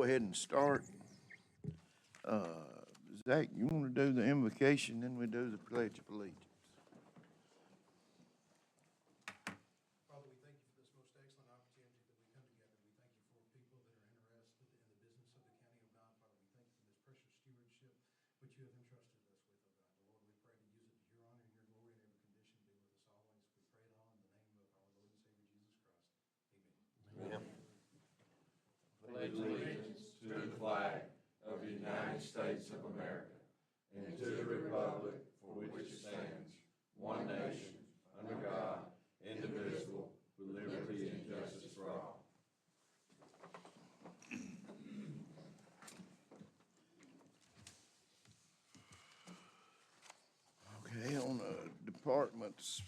Go ahead and start. Zach, you want to do the invocation, then we do the pledge of allegiance. Father, we thank you for this most excellent opportunity that we come together. We thank you for people that are interested in the business of the county, oh God. Father, we thank you for this precious stewardship which you have entrusted us with, oh God. Lord, we pray to use it to your honor and your glory in every condition. Be with us always. We pray it all in the name of our Lord and Savior Jesus Christ. Amen. Pledge allegiance to the flag of the United States of America and to the republic for which it stands, one nation, under God, indivisible, with liberty and justice for all. Okay, on the departments,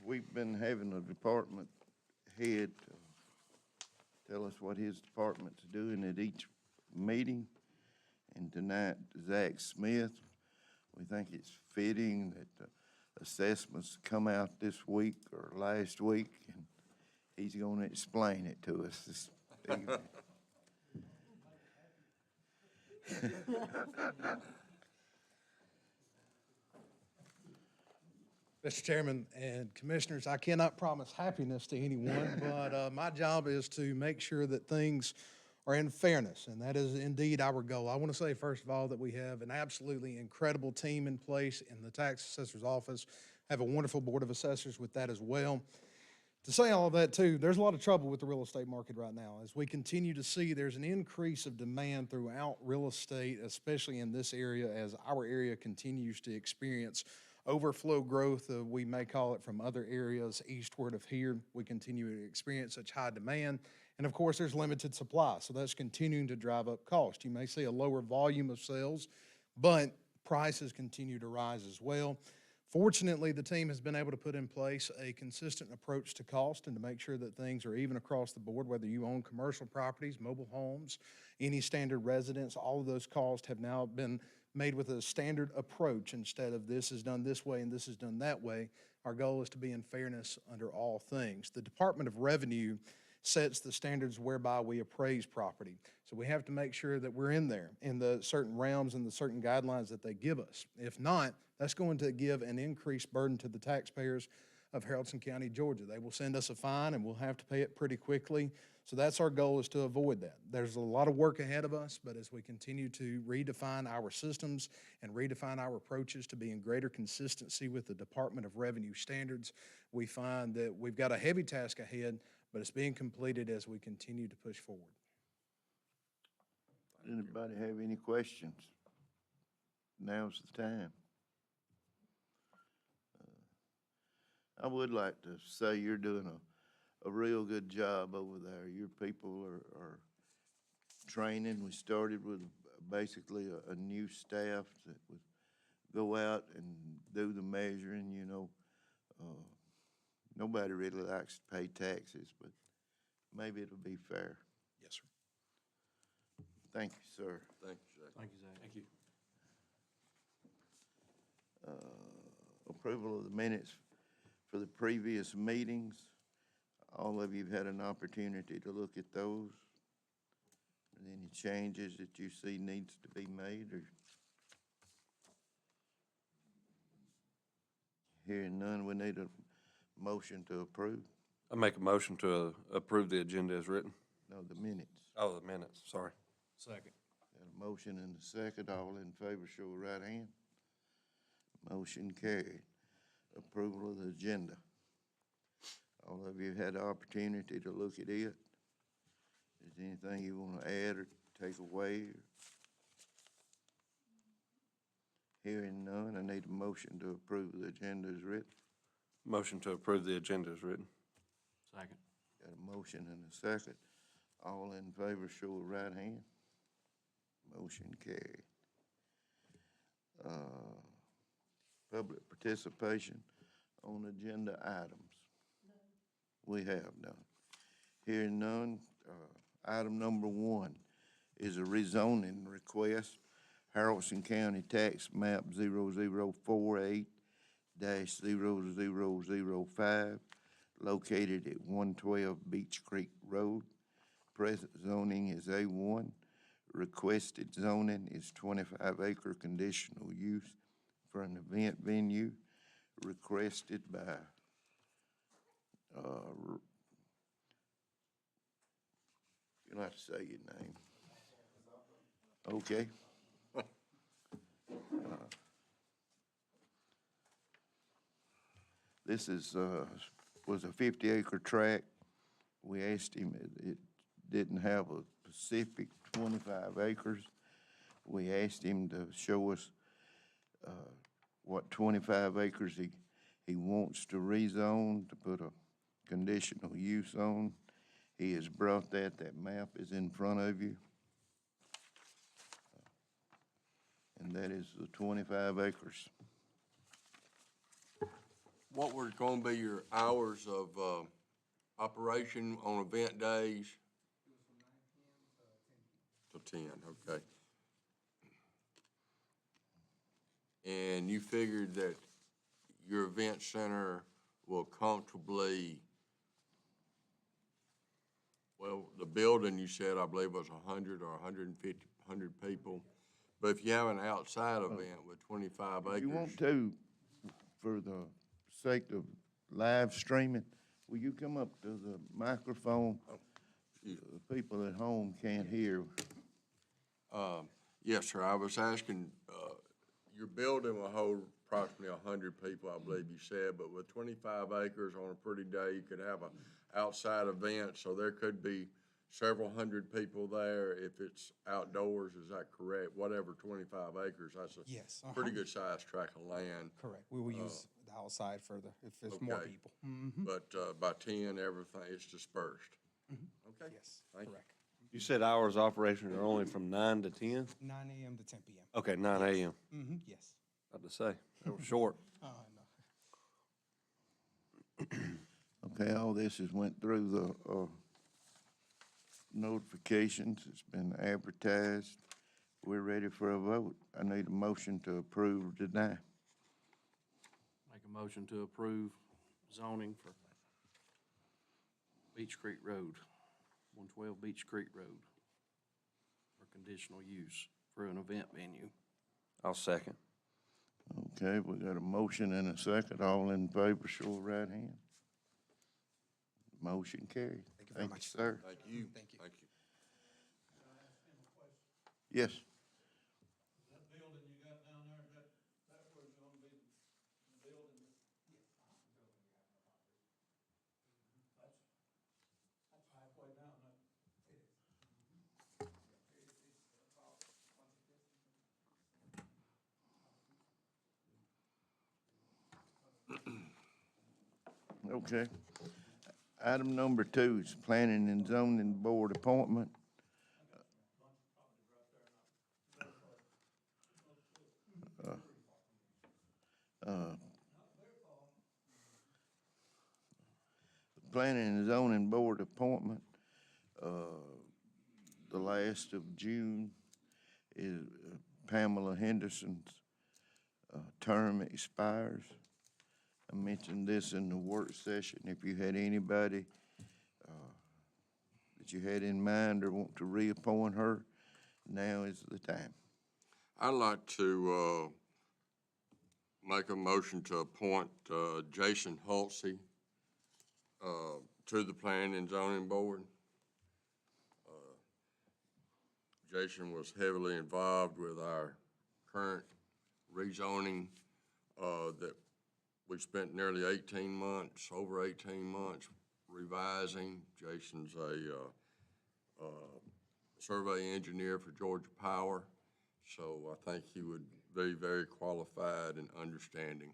we've been having a department head tell us what his department's doing at each meeting. And tonight, Zach Smith, we think it's fitting that the assessments come out this week or last week, and he's going to explain it to us this evening. Mr. Chairman and Commissioners, I cannot promise happiness to anyone, but my job is to make sure that things are in fairness, and that is indeed our goal. I want to say, first of all, that we have an absolutely incredible team in place in the tax assessor's office, have a wonderful board of assessors with that as well. To say all of that, too, there's a lot of trouble with the real estate market right now. As we continue to see, there's an increase of demand throughout real estate, especially in this area, as our area continues to experience overflow growth, we may call it, from other areas eastward of here. We continue to experience such high demand. And of course, there's limited supply, so that's continuing to drive up cost. You may see a lower volume of sales, but prices continue to rise as well. Fortunately, the team has been able to put in place a consistent approach to cost and to make sure that things are even across the board, whether you own commercial properties, mobile homes, any standard residence. All of those costs have now been made with a standard approach instead of this is done this way and this is done that way. Our goal is to be in fairness under all things. The Department of Revenue sets the standards whereby we appraise property. So we have to make sure that we're in there in the certain realms and the certain guidelines that they give us. If not, that's going to give an increased burden to the taxpayers of Haralson County, Georgia. They will send us a fine and we'll have to pay it pretty quickly. So that's our goal, is to avoid that. There's a lot of work ahead of us, but as we continue to redefine our systems and redefine our approaches to be in greater consistency with the Department of Revenue standards, we find that we've got a heavy task ahead, but it's being completed as we continue to push forward. Anybody have any questions? Now's the time. I would like to say you're doing a real good job over there. Your people are training. We started with basically a new staff that would go out and do the measuring, you know. Nobody really likes to pay taxes, but maybe it'll be fair. Yes, sir. Thank you, sir. Thank you, Zach. Thank you, Zach. Thank you. Approval of the minutes for the previous meetings. All of you have had an opportunity to look at those. Are there any changes that you see needs to be made, or? Hearing none, we need a motion to approve. I make a motion to approve the agenda as written. No, the minutes. Oh, the minutes, sorry. Second. Got a motion and a second. All in favor, show of right hand. Motion carried. Approval of the agenda. All of you had the opportunity to look at it. Is there anything you want to add or take away? Hearing none, I need a motion to approve the agenda as written. Motion to approve the agenda as written. Second. Got a motion and a second. All in favor, show of right hand. Motion carried. Public participation on agenda items. We have none. Hearing none, item number 1 is a rezoning request. Haralson County Tax Map 0048-0005, located at 112 Beach Creek Road. Present zoning is A1. requested zoning is 25-acre conditional use for an event venue requested by, you'll have to say your name. Okay. This was a 50-acre tract. We asked him, it didn't have a specific 25 acres. We asked him to show us what 25 acres he wants to rezone, to put a conditional use on. He has brought that map is in front of you. And that is the 25 acres. What were going to be your hours of operation on event days? Till 10, okay. And you figured that your event center will comfortably, well, the building you said, I believe was 100 or 150, 100 people. But if you have an outside event with 25 acres. If you want to, for the sake of live streaming, will you come up to the microphone? The people at home can't hear. Yes, sir. I was asking, your building will hold approximately 100 people, I believe you said, but with 25 acres on a pretty day, you could have an outside event, so there could be several hundred people there if it's outdoors. Is that correct? Whatever, 25 acres, that's Yes, a pretty good sized tract of land. Correct. We will use the outside further if there's more Okay. people. But by 10, everything is dispersed. Okay. Yes, Thank you. correct. You said hours of operation are only from 9 to 10? 9 a.m. to 10 p.m. Okay, 9 a.m. Yes. About to say, that was short. No. Okay, all this has went through the notifications. It's been advertised. We're ready for a vote. I need a motion to approve or deny. Make a motion to approve zoning for Beach Creek Road, 112 Beach Creek Road, for conditional use for an event venue. I'll second. Okay, we got a motion and a second. All in favor, show of right hand. Motion carried. Thank you very much. Sir. Thank you. Thank you. Thank you. Yes. That building you got down there, that was gonna be the building that? That's halfway down, that. Okay. Item number 2 is Planning and Zoning Board appointment. Planning and Zoning Board appointment, the last of June is Pamela Henderson's term expires. I mentioned this in the work session. If you had anybody that you had in mind or want to reappoint her, now is the time. I'd like to make a motion to appoint Jason Halsey to the Planning and Zoning Board. Jason was heavily involved with our current rezoning that we spent nearly 18 months, over 18 months revising. Jason's a survey engineer for Georgia Power, so I think he would be very qualified and understanding.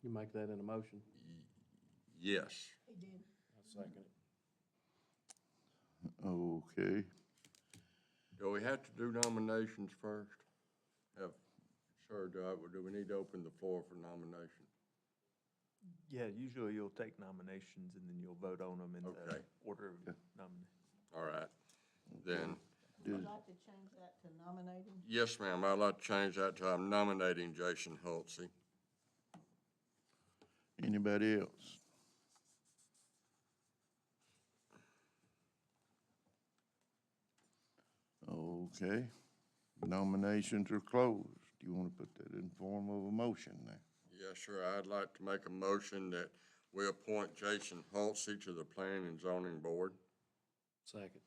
You make that in a motion? Yes. I'll second it. Okay. Do we have to do nominations first? Sir, do we need to open the floor for nomination? Yeah, usually you'll take nominations and then you'll vote on them in Okay. the order of nomination. All right, then, Would you like to change that to nominating? yes, ma'am, I'd like to change that to I'm nominating Jason Halsey. Anybody else? Okay, nominations are closed. Do you want to put that in form of a motion now? Yes, sir. I'd like to make a motion that we appoint Jason Halsey to the Planning and Zoning Board. Second.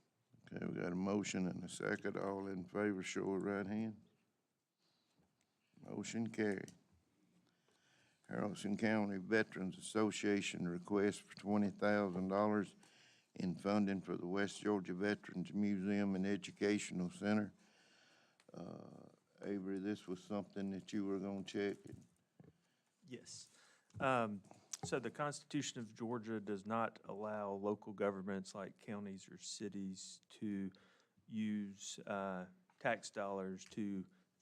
Okay, we got a motion and a second. All in favor, show of right hand. Motion carried. Haralson County Veterans Association request for $20,000 in funding for the West Georgia Veterans Museum and Educational Center. Avery, this was something that you were gonna check. Yes. So the Constitution of Georgia does not allow local governments like counties or cities to use tax dollars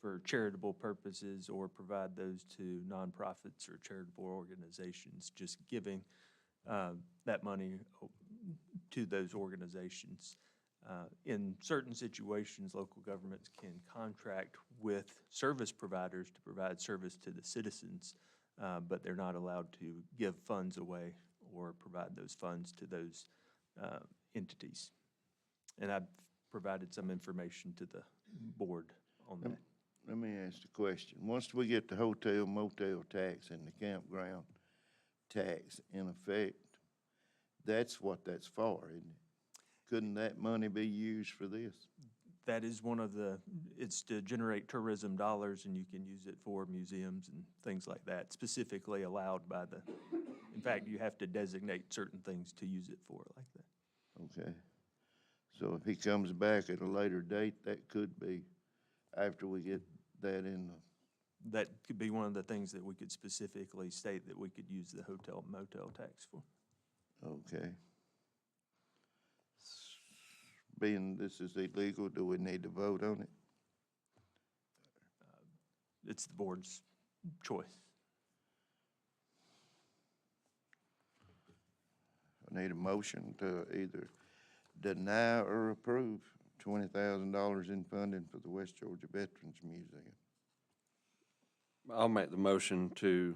for charitable purposes or provide those to nonprofits or charitable organizations, just giving that money to those organizations. In certain situations, local governments can contract with service providers to provide service to the citizens, but they're not allowed to give funds away or provide those funds to those entities. And I've provided some information to the board on that. Let me ask the question. Once we get the hotel motel tax and the campground tax in effect, that's what that's for, isn't it? Couldn't that money be used for this? That is one of it's to generate tourism dollars, and you can use it for museums and things like that, specifically allowed by in fact, you have to designate certain things to use it for like that. Okay. So if he comes back at a later date, that could be after we get that in the, That could be one of the things that we could specifically state that we could use the hotel motel tax for. okay. Being this is illegal, do we need to vote on it? It's the board's choice. I need a motion to either deny or approve $20,000 in funding for the West Georgia Veterans Museum. I'll make the motion to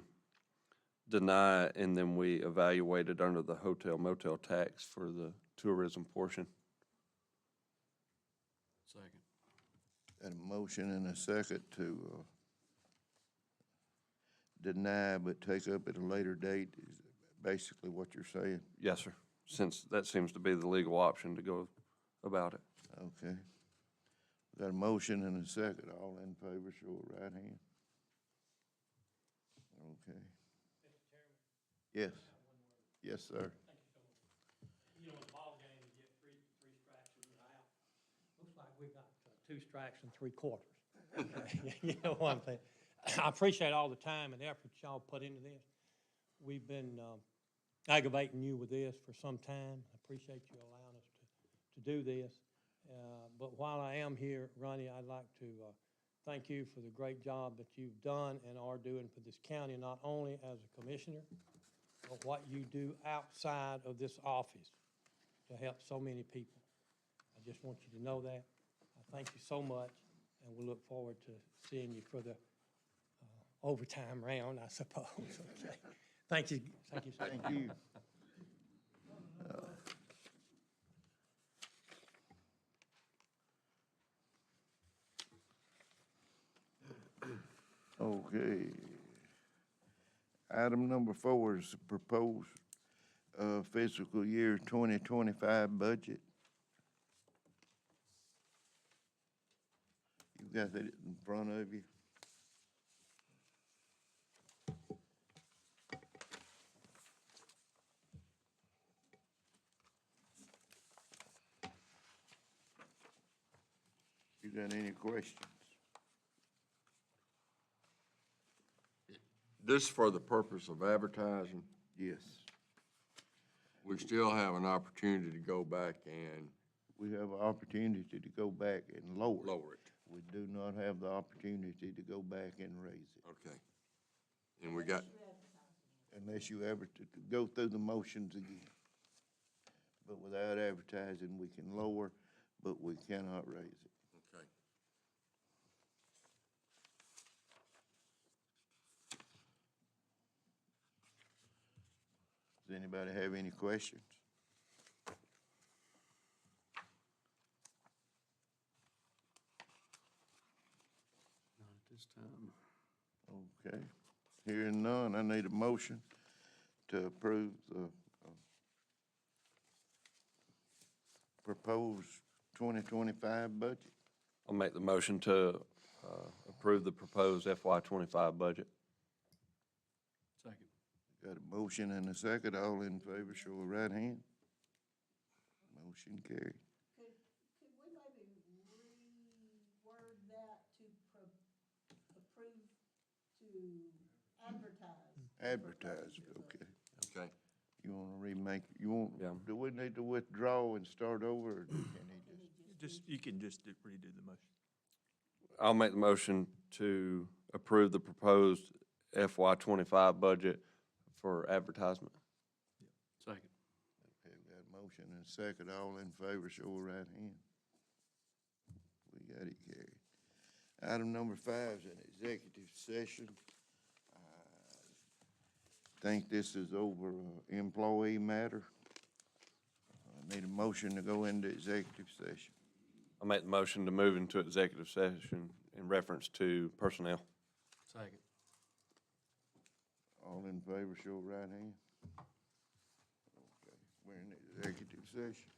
deny, and then we evaluate it under the hotel motel tax for the tourism portion. Second. Got a motion and a second to deny but take up at a later date, is basically what you're saying? Yes, sir, since that seems to be the legal option to go about it. Okay. Got a motion and a second. All in favor, show of right hand. Okay. Yes. Yes, sir. You know, in the ball game, you get three strikes and you're out. Looks like we got 2 strikes and 3/4. You know one thing. I appreciate all the time and effort y'all put into this. We've been aggravating you with this for some time. I appreciate you allowing us to do this. But while I am here, Ronnie, I'd like to thank you for the great job that you've done and are doing for this county, not only as a commissioner, but what you do outside of this office to help so many people. I just want you to know that. I thank you so much, and we look forward to seeing you for the overtime round, I suppose. Okay. Thank you. Thank you, sir. Thank you. Okay. Item number 4 is the proposed fiscal year 2025 budget. You got that in front of you? You got any questions? This for the purpose of advertising. Yes. We still have an opportunity to go back and We have an opportunity to go back and lower it. lower it. We do not have the opportunity to go back and raise it, Okay. And we got, unless you ever go through the motions again. But without advertising, we can lower, but we cannot raise it. okay. Does anybody have any questions? This time. Okay. Hearing none, I need a motion to approve the proposed 2025 budget. I'll make the motion to approve the proposed FY '25 budget. Second. Got a motion and a second. All in favor, show of right hand. Motion carried. Could we maybe reword that to approve to advertise? Advertise, okay. Okay. You wanna remake, you want, Yeah. do we need to withdraw and start over, or can he just? You can just redo the motion. I'll make the motion to approve the proposed FY '25 budget for advertisement. Second. Okay, we got a motion and a second. All in favor, show of right hand. We got it carried. Item number 5 is an executive session. I think this is over employee matter. I need a motion to go into executive session. I'll make the motion to move into executive session in reference to personnel. Second. All in favor, show of right hand. Okay, we're in executive session.